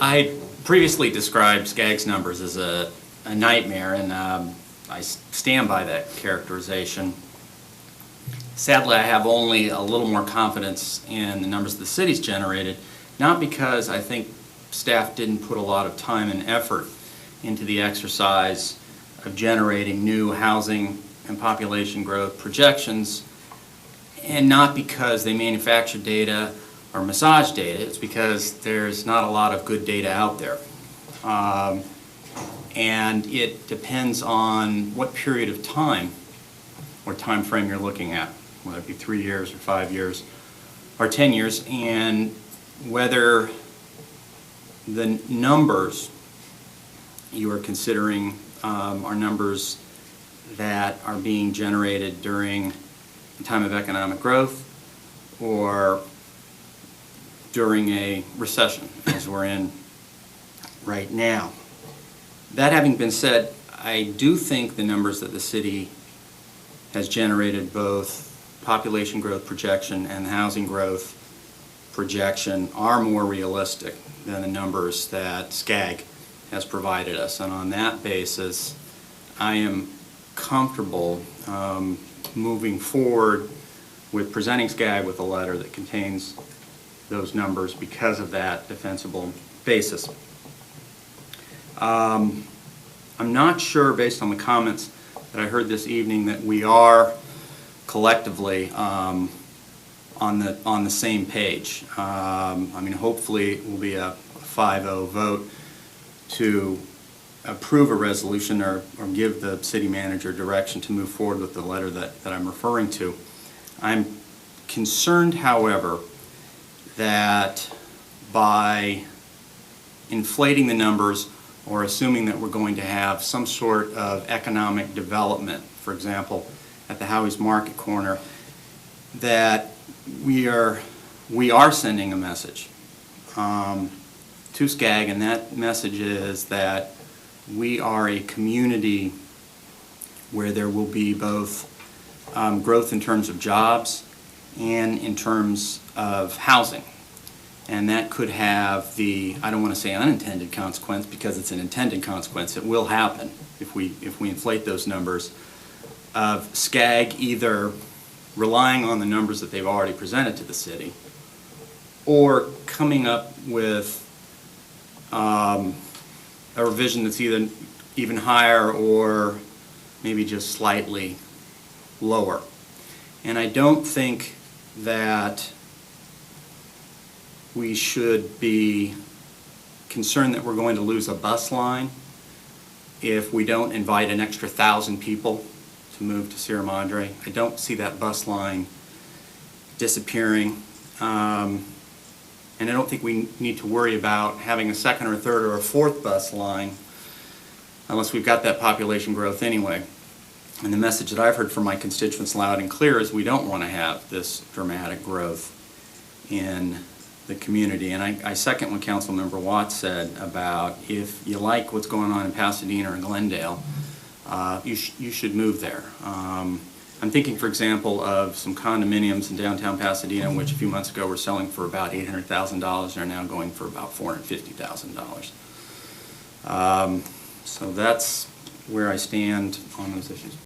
I previously described S.C.A.G's numbers as a nightmare, and I stand by that characterization. Sadly, I have only a little more confidence in the numbers the city's generated, not because I think staff didn't put a lot of time and effort into the exercise of generating new housing and population growth projections, and not because they manufactured data or massage data. It's because there's not a lot of good data out there. And it depends on what period of time or time frame you're looking at, whether it be 3 years or 5 years or 10 years, and whether the numbers you are considering are numbers that are being generated during a time of economic growth or during a recession, as we're in right now. That having been said, I do think the numbers that the city has generated, both population growth projection and housing growth projection, are more realistic than the numbers that S.C.A.G has provided us. And on that basis, I am comfortable moving forward with presenting S.C.A.G with a letter that contains those numbers because of that defensible basis. I'm not sure, based on the comments that I heard this evening, that we are collectively on the same page. I mean, hopefully it will be a 5-0 vote to approve a resolution or give the city manager direction to move forward with the letter that I'm referring to. I'm concerned, however, that by inflating the numbers or assuming that we're going to have some sort of economic development, for example, at the Howie's Market Corner, that we are sending a message to S.C.A.G, and that message is that we are a community where there will be both growth in terms of jobs and in terms of housing. And that could have the, I don't want to say unintended consequence, because it's an intended consequence, it will happen if we inflate those numbers, of S.C.A.G either relying on the numbers that they've already presented to the city, or coming up with a revision that's either even higher or maybe just slightly lower. And I don't think that we should be concerned that we're going to lose a bus line if we don't invite an extra 1,000 people to move to Sierra Madre. I don't see that bus line disappearing. And I don't think we need to worry about having a second or a third or a fourth bus line unless we've got that population growth anyway. And the message that I've heard from my constituents loud and clear is we don't want to have this dramatic growth in the community. And I second what Councilmember Watts said about, if you like what's going on in Pasadena or Glendale, you should move there. I'm thinking, for example, of some condominiums in downtown Pasadena, which a few months ago were selling for about $800,000 and are now going for about $450,000. So that's where I stand on those issues.